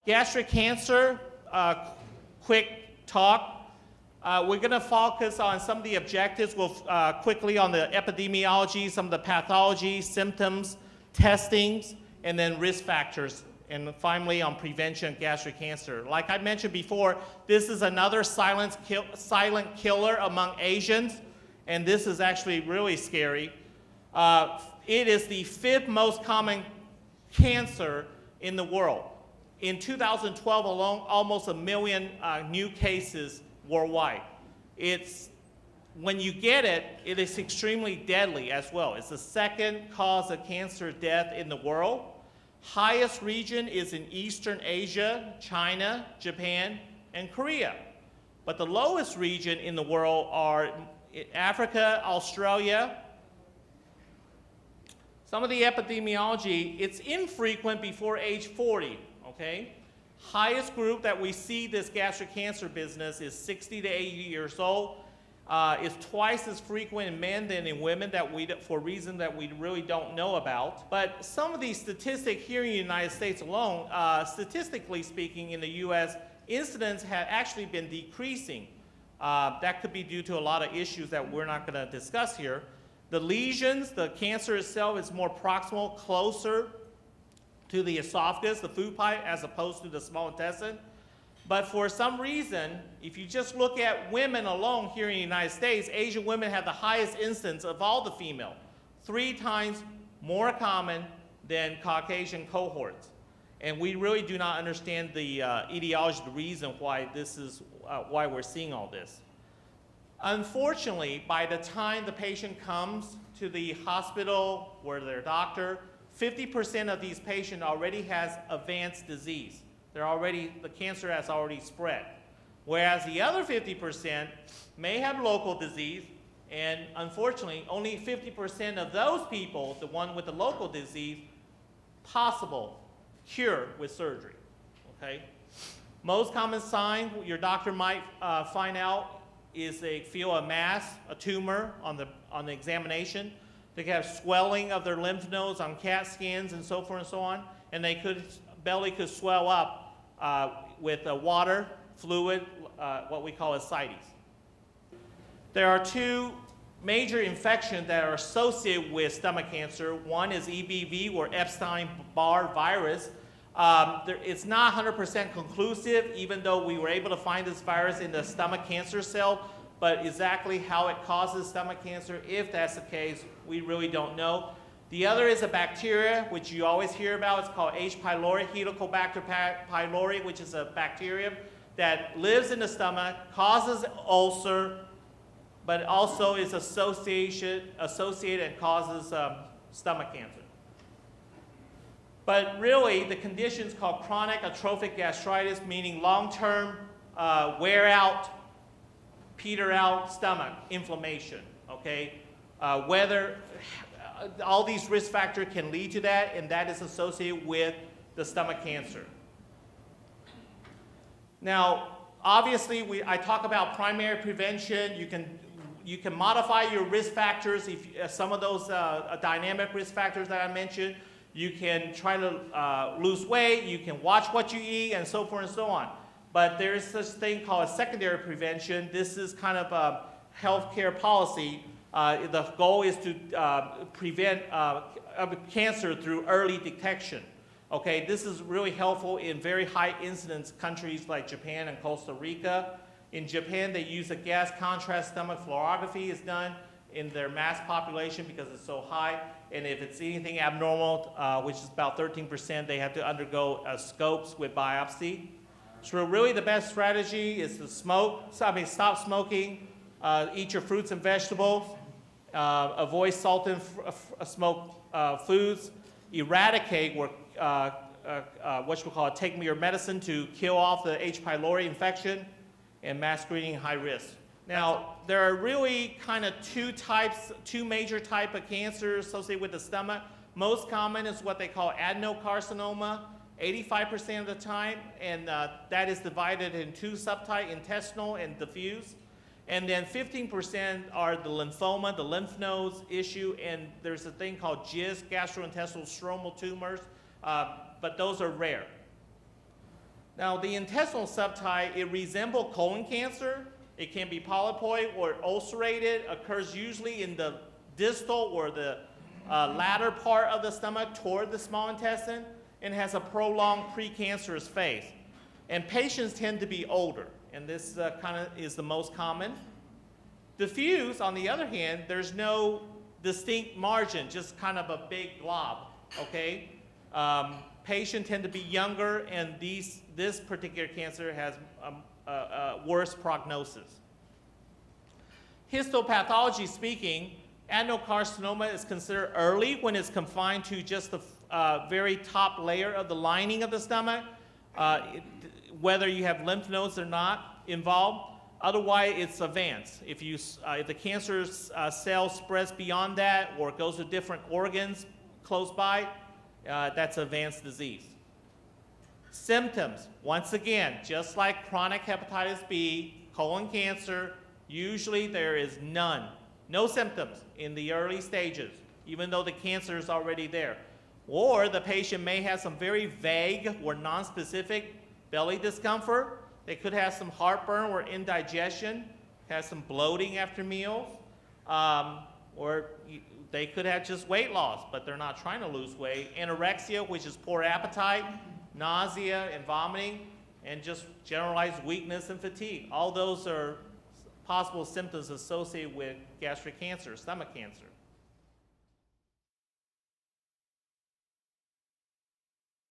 Gastric cancer, quick talk. We're going to focus on some of the objectives. We'll quickly on the epidemiology, some of the pathology, symptoms, testings, and then risk factors. And finally, on prevention of gastric cancer. Like I mentioned before, this is another silent killer among Asians, and this is actually really scary. It is the 5th most common cancer in the world. In 2012 alone, almost 1 million new cases worldwide. When you get it, it is extremely deadly as well. It's the 2nd cause of cancer death in the world. Highest region is in Eastern Asia, China, Japan, and Korea. But the lowest region in the world are Africa, Australia. Some of the epidemiology, it's infrequent before age 40, okay? Highest group that we see this gastric cancer business is 60 to 80 years old. It's twice as frequent in men than in women for reasons that we really don't know about. But some of these statistics here in the United States alone, statistically speaking in the US, incidence have actually been decreasing. That could be due to a lot of issues that we're not going to discuss here. The lesions, the cancer itself is more proximal, closer to the esophagus, the food pipe, as opposed to the small intestine. But for some reason, if you just look at women alone here in the United States, Asian women have the highest incidence of all the female, 3 times more common than Caucasian cohorts. And we really do not understand the etiology, the reason why this is, why we're seeing all this. Unfortunately, by the time the patient comes to the hospital or their doctor, 50% of these patients already has advanced disease. The cancer has already spread. Whereas the other 50% may have local disease, and unfortunately, only 50% of those people, the one with the local disease, possible cure with surgery, okay? Most common sign your doctor might find out is they feel a mass, a tumor on the examination. They have swelling of their lymph nodes on CAT scans and so forth and so on, and belly could swell up with water, fluid, what we call ascites. There are 2 major infections that are associated with stomach cancer. One is EBV, or Epstein-Barr virus. It's not 100% conclusive, even though we were able to find this virus in the stomach cancer cell, but exactly how it causes stomach cancer, if that's the case, we really don't know. The other is a bacteria, which you always hear about. It's called H. pylori, Helicobacter pylori, which is a bacterium that lives in the stomach, causes ulcer, but also is associated and causes stomach cancer. But really, the condition is called chronic atrophic gastritis, meaning long-term wear out, peter out stomach inflammation, okay? All these risk factors can lead to that, and that is associated with the stomach cancer. Now, obviously, I talk about primary prevention. You can modify your risk factors. If some of those dynamic risk factors that I mentioned, you can try to lose weight. You can watch what you eat, and so forth and so on. But there is such thing called a secondary prevention. This is kind of a healthcare policy. The goal is to prevent cancer through early detection. Okay, this is really helpful in very high incidence countries like Japan and Costa Rica. In Japan, they use a gas contrast stomach fluorography is done in their mass population because it's so high. And if it's anything abnormal, which is about 13%, they have to undergo scopes with biopsy. So really the best strategy is to stop smoking, eat your fruits and vegetables, avoid salt and smoked foods, eradicate what we call take your medicine to kill off the H. pylori infection, and mass screening high risk. Now, there are really kind of 2 major types of cancers associated with the stomach. Most common is what they call adenocarcinoma, 85% of the time, and that is divided in 2 subtypes, intestinal and diffuse. And then 15% are the lymphoma, the lymph nodes issue, and there's a thing called GIST, gastrointestinal stromal tumors, but those are rare. Now, the intestinal subtype, it resembles colon cancer. It can be polypoid or ulcerated, occurs usually in the distal or the latter part of the stomach toward the small intestine, and has a prolonged precancerous phase. And patients tend to be older, and this kind of is the most common. Diffuse, on the other hand, there's no distinct margin, just kind of a big glob, okay? Patients tend to be younger, and this particular cancer has a worse prognosis. Histopathology speaking, adenocarcinoma is considered early when it's confined to just the very top layer of the lining of the stomach, whether you have lymph nodes or not involved. Otherwise, it's advanced. If the cancer cell spreads beyond that or goes to different organs close by, that's advanced disease. Symptoms, once again, just like chronic hepatitis B, colon cancer, usually there is no symptoms in the early stages, even though the cancer is already there. Or the patient may have some very vague or nonspecific belly discomfort. They could have some heartburn or indigestion, have some bloating after meals, or they could have just weight loss, but they're not trying to lose weight. Anorexia, which is poor appetite, nausea and vomiting, and just generalized weakness and fatigue. All those are possible symptoms associated with gastric cancer, stomach cancer.